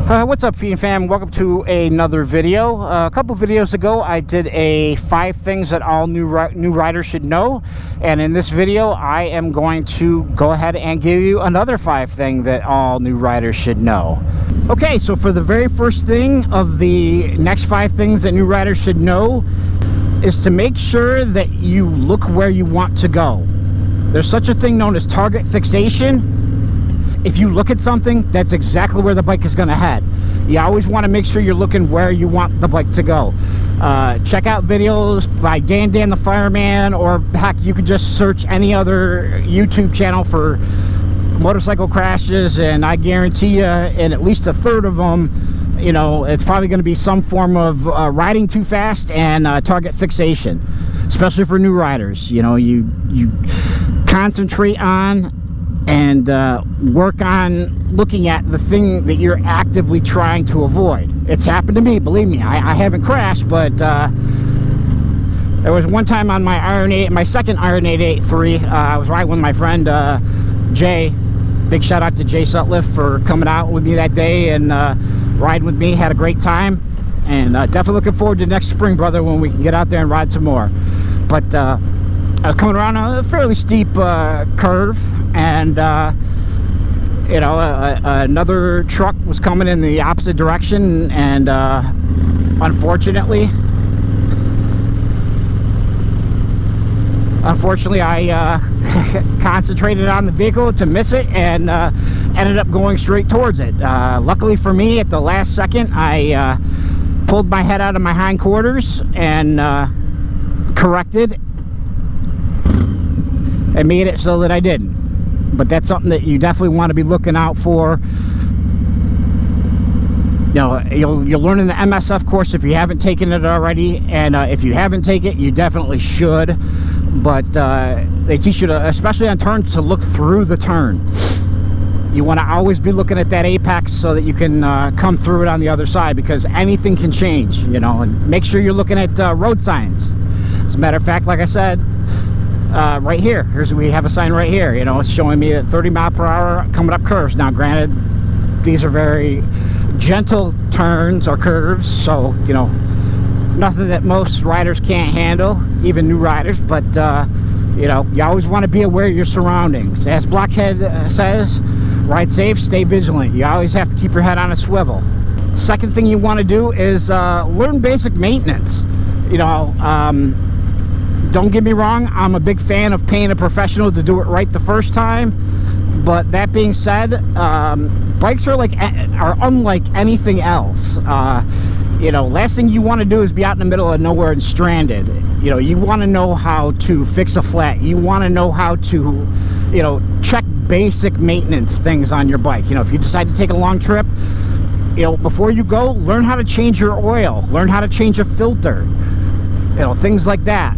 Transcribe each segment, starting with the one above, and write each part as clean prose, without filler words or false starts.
What's up, Fiend Fam? Welcome to another video. A couple videos ago, I did a 5 things that all new riders should know, and in this video, I am going to go ahead and give you another 5 thing that all new riders should know. Okay, so for the very first thing of the next 5 things that new riders should know is to make sure that you look where you want to go. There's such a thing known as target fixation. If you look at something, that's exactly where the bike is going to head. You always want to make sure you're looking where you want the bike to go. Check out videos by Dan the Fireman, or heck, you could just search any other YouTube channel for motorcycle crashes, and I guarantee you, in at least a third of them, you know, it's probably going to be some form of riding too fast and target fixation, especially for new riders. You know, you concentrate on and work on looking at the thing that you're actively trying to avoid. It's happened to me, believe me. I haven't crashed, but there was one time on my Iron 8, my second Iron 883, I was riding with my friend Jay. Big shout out to Jay Sutliff for coming out with me that day and riding with me. Had a great time, and definitely looking forward to next spring, brother, when we can get out there and ride some more. But I was coming around a fairly steep curve, and you know, another truck was coming in the opposite direction, and unfortunately I concentrated on the vehicle to miss it, and ended up going straight towards it. Luckily for me, at the last second, I pulled my head out of my hindquarters and corrected and made it so that I didn't. But that's something that you definitely want to be looking out for. You know, you'll learn in the MSF course if you haven't taken it already, and if you haven't taken it, you definitely should. But they teach you to, especially on turns, to look through the turn. You want to always be looking at that apex so that you can come through it on the other side, because anything can change, you know. And make sure you're looking at road signs. As a matter of fact, like I said, right here, we have a sign right here, you know, it's showing me at 30 mile per hour coming up curves. Now granted, these are very gentle turns or curves, so, you know, nothing that most riders can't handle, even new riders. But you know, you always want to be aware of your surroundings. As Blockhead says, ride safe, stay vigilant. You always have to keep your head on a swivel. Second thing you want to do is learn basic maintenance. You know, don't get me wrong, I'm a big fan of paying a professional to do it right the first time. But that being said, bikes are unlike anything else. You know, last thing you want to do is be out in the middle of nowhere and stranded. You know, you want to know how to fix a flat. You want to know how to, you know, check basic maintenance things on your bike. You know, if you decide to take a long trip, you know, before you go, learn how to change your oil, learn how to change a filter, you know, things like that.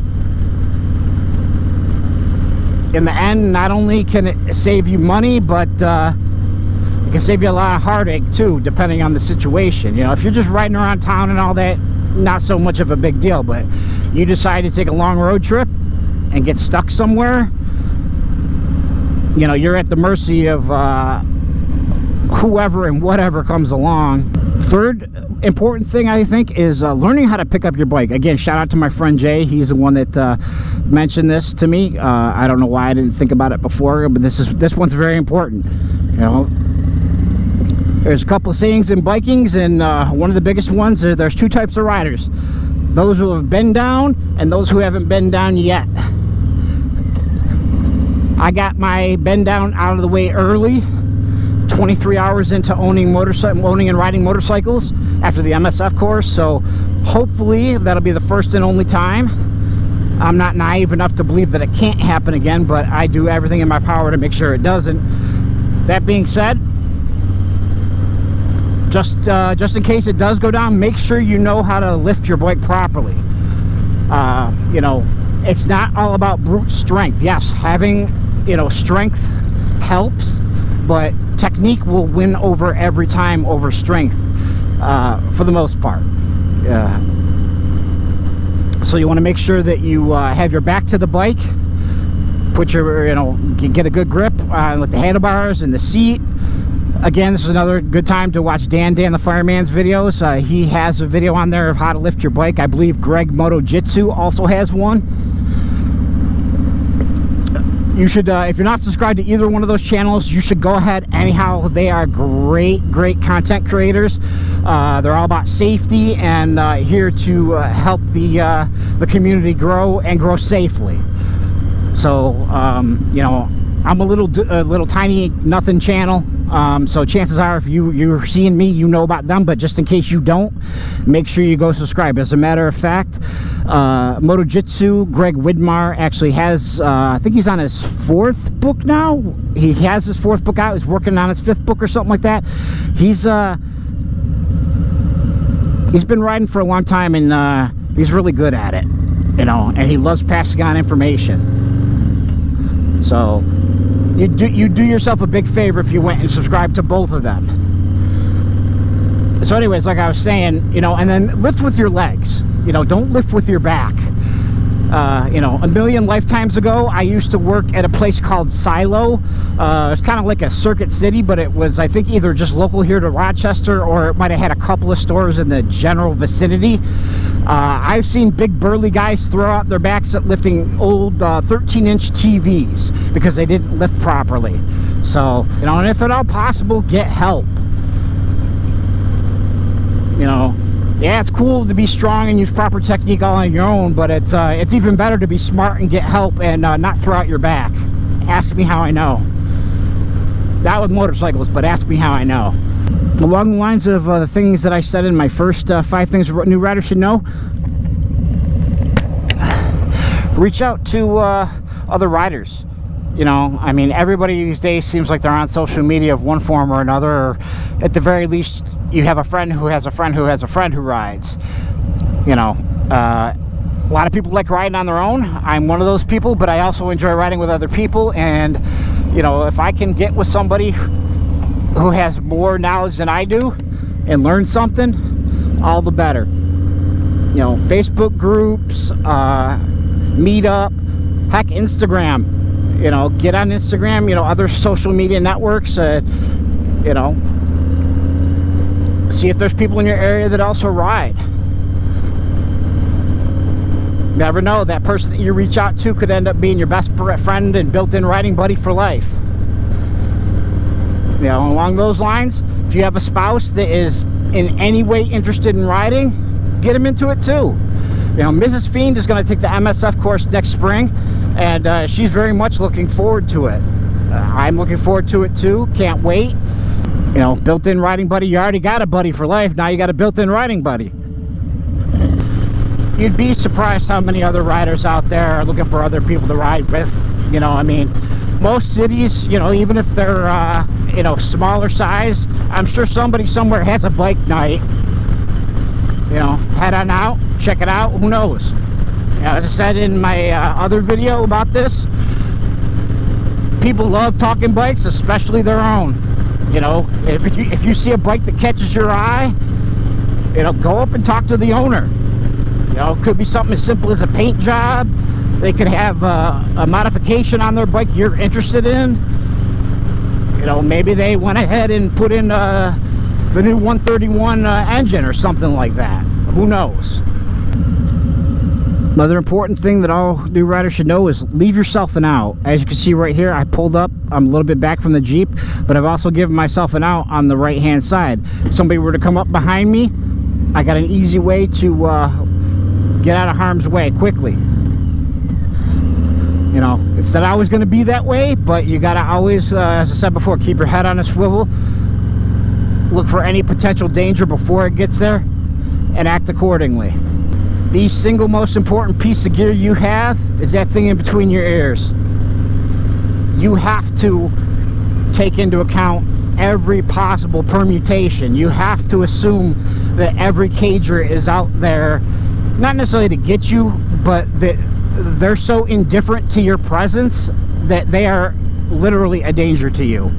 In the end, not only can it save you money, but it can save you a lot of heartache too, depending on the situation. You know, if you're just riding around town and all that, not so much of a big deal. But you decide to take a long road trip and get stuck somewhere, you know, you're at the mercy of whoever and whatever comes along. Third important thing, I think, is learning how to pick up your bike. Again, shout out to my friend Jay. He's the one that mentioned this to me. I don't know why I didn't think about it before, but this one's very important. You know, there's a couple of sayings in bikings, and one of the biggest ones is there's 2 types of riders: those who have been down and those who haven't been down yet. I got my bend down out of the way early, 23 hours into owning and riding motorcycles after the MSF course, so hopefully that'll be the first and only time. I'm not naive enough to believe that it can't happen again, but I do everything in my power to make sure it doesn't. That being said, just in case it does go down, make sure you know how to lift your bike properly. You know, it's not all about brute strength. Yes, having, you know, strength helps, but technique will win over every time over strength, for the most part. So you want to make sure that you have your back to the bike, put your, you know, get a good grip on with the handlebars and the seat, Again, this is another good time to watch Dan the Fireman's videos. He has a video on there of how to lift your bike. I believe Greg Moto Jitsu also has one. You should, if you're not subscribed to either one of those channels, you should go ahead. Anyhow, they are great content creators. They're all about safety and here to help the community grow and grow safely. So, you know, I'm a little tiny nothing channel. So chances are, if you're seeing me, you know about them, but just in case you don't, make sure you go subscribe. As a matter of fact, Moto Jitsu, Greg Widmar actually has, I think he's on his 4th book now. He has his 4th book out. He's working on his 5th book or something like that. He's been riding for a long time, and he's really good at it, you know, and he loves passing on information. So you do yourself a big favor if you went and subscribed to both of them. So anyways, like I was saying, you know, and then lift with your legs. You know, don't lift with your back. You know, a million lifetimes ago, I used to work at a place called Silo. It's kind of like a Circuit City, but it was, I think, either just local here to Rochester, or it might have had a couple of stores in the general vicinity. I've seen big burly guys throw out their backs at lifting old 13-inch TVs because they didn't lift properly. So, you know, and if at all possible, get help. You know, yeah, it's cool to be strong and use proper technique all on your own, but it's even better to be smart and get help and not throw out your back. Ask me how I know. Not with motorcycles, but ask me how I know. Along the lines of the things that I said in my first 5 things a new rider should know, reach out to other riders. You know, I mean, everybody these days seems like they're on social media of one form or another, or at the very least, you have a friend who has a friend who has a friend who rides. You know, a lot of people like riding on their own. I'm one of those people, but I also enjoy riding with other people. And, you know, if I can get with somebody who has more knowledge than I do and learn something, all the better. You know, Facebook groups, Meetup, heck, Instagram. You know, get on Instagram, you know, other social media networks, you know, see if there's people in your area that also ride. Never know, that person that you reach out to could end up being your best friend and built-in riding buddy for life. You know, along those lines, if you have a spouse that is in any way interested in riding, get them into it too. You know, Mrs. Fiend is going to take the MSF course next spring, and she's very much looking forward to it. I'm looking forward to it too. Can't wait. You know, built-in riding buddy. You already got a buddy for life. Now you got a built-in riding buddy. You'd be surprised how many other riders out there are looking for other people to ride with. You know, I mean, most cities, you know, even if they're, you know, smaller size, I'm sure somebody somewhere has a bike night. You know, head on out, check it out, who knows. As I said in my other video about this, people love talking bikes, especially their own. You know, if you see a bike that catches your eye, you know, go up and talk to the owner. You know, it could be something as simple as a paint job. They could have a modification on their bike you're interested in. You know, maybe they went ahead and put in the new 131 engine or something like that. Who knows? Another important thing that all new riders should know is leave yourself an out. As you can see right here, I pulled up. I'm a little bit back from the Jeep, but I've also given myself an out on the right hand side. If somebody were to come up behind me, I got an easy way to get out of harm's way quickly. You know, it's not always going to be that way, but you got to always, as I said before, keep your head on a swivel. Look for any potential danger before it gets there and act accordingly. The single most important piece of gear you have is that thing in between your ears. You have to take into account every possible permutation. You have to assume that every cager is out there, not necessarily to get you, but that they're so indifferent to your presence that they are literally a danger to you.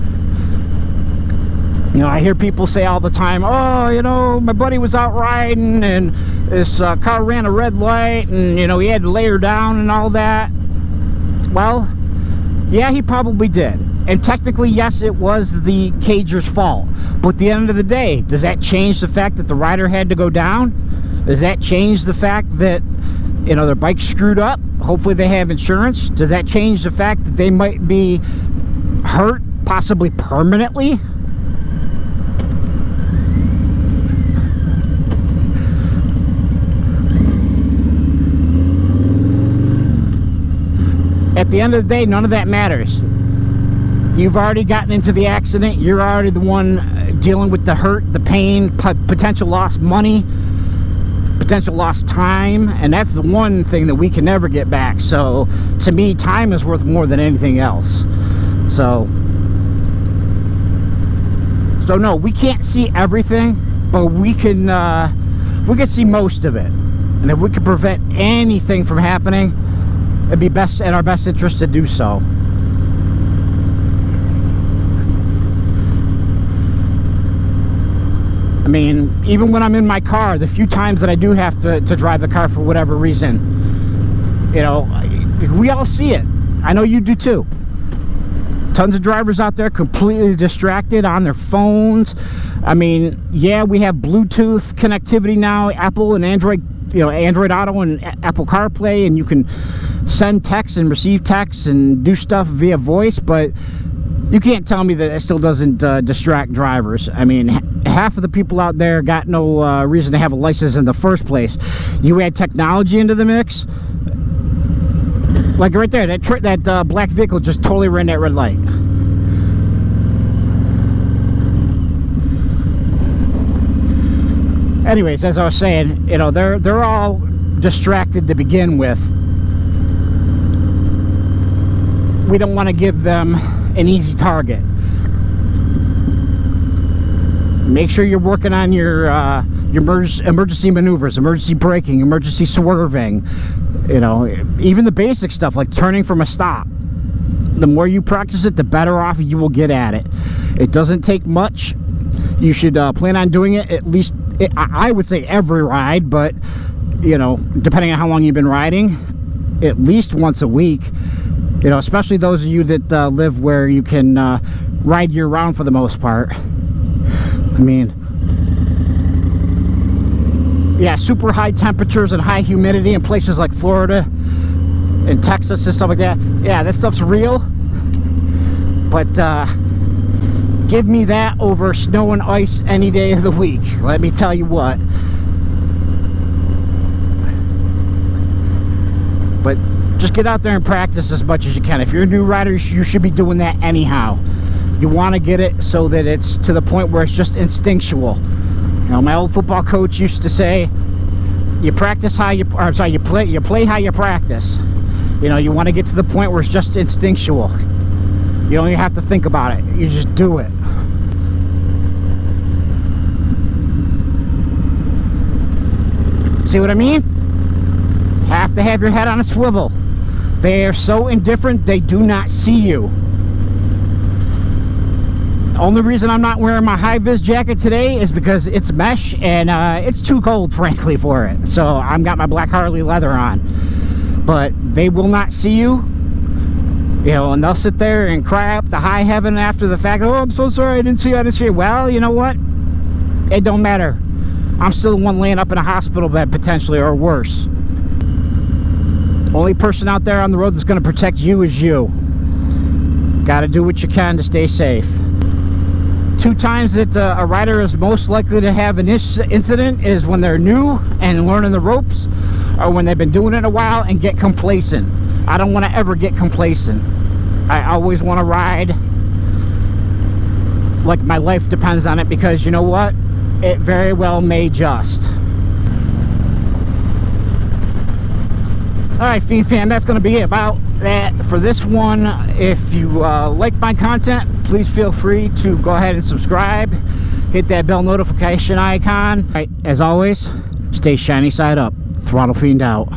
You know, I hear people say all the time, oh, you know, my buddy was out riding and this car ran a red light and, you know, he had to lay her down and all that. Well, yeah, he probably did. And technically, yes, it was the cager's fault. But at the end of the day, does that change the fact that the rider had to go down? Does that change the fact that, you know, their bike's screwed up? Hopefully they have insurance. Does that change the fact that they might be hurt, possibly permanently? At the end of the day, none of that matters. You've already gotten into the accident. You're already the one dealing with the hurt, the pain, potential lost money, potential lost time, and that's the one thing that we can never get back. So to me, time is worth more than anything else. So no, we can't see everything, but we can see most of it. And if we can prevent anything from happening, it'd be best in our best interest to do so. I mean, even when I'm in my car, the few times that I do have to drive the car for whatever reason, you know, we all see it. I know you do too. Tons of drivers out there completely distracted on their phones. I mean, yeah, we have Bluetooth connectivity now, Apple and Android, you know, Android Auto and Apple CarPlay, and you can send texts and receive texts and do stuff via voice, but you can't tell me that it still doesn't distract drivers. I mean, half of the people out there got no reason to have a license in the first place. You add technology into the mix, like right there, that black vehicle just totally ran that red light. Anyways, as I was saying, you know, they're all distracted to begin with. We don't want to give them an easy target. Make sure you're working on your emergency maneuvers, emergency braking, emergency swerving, you know, even the basic stuff like turning from a stop. The more you practice it, the better off you will get at it. It doesn't take much. You should plan on doing it at least, I would say every ride, but, you know, depending on how long you've been riding, at least once a week. You know, especially those of you that live where you can ride year-round for the most part. I mean, yeah, super high temperatures and high humidity in places like Florida and Texas and stuff like that. Yeah, that stuff's real. But give me that over snow and ice any day of the week. Let me tell you what. But just get out there and practice as much as you can. If you're a new rider, you should be doing that anyhow. You want to get it so that it's to the point where it's just instinctual. You know, my old football coach used to say, you practice how you, or I'm sorry, you play how you practice. You know, you want to get to the point where it's just instinctual. You don't even have to think about it. You just do it. See what I mean? Have to have your head on a swivel. They are so indifferent, they do not see you. The only reason I'm not wearing my high-vis jacket today is because it's mesh and it's too cold, frankly, for it. So I've got my black Harley leather on. But they will not see you. You know, and they'll sit there and cry up to high heaven after the fact. Oh, I'm so sorry, I didn't see you. Well, you know what? It don't matter. I'm still the one laying up in a hospital bed, potentially, or worse. Only person out there on the road that's going to protect you is you. Got to do what you can to stay safe. 2 times that a rider is most likely to have an incident is when they're new and learning the ropes, or when they've been doing it a while and get complacent. I don't want to ever get complacent. I always want to ride like my life depends on it, because you know what? It very well may just. Alright, Fiend Fam, that's going to be about that for this one. If you like my content, please feel free to go ahead and subscribe. Hit that bell notification icon. Alright, as always, stay shiny side up. Throttle Fiend out.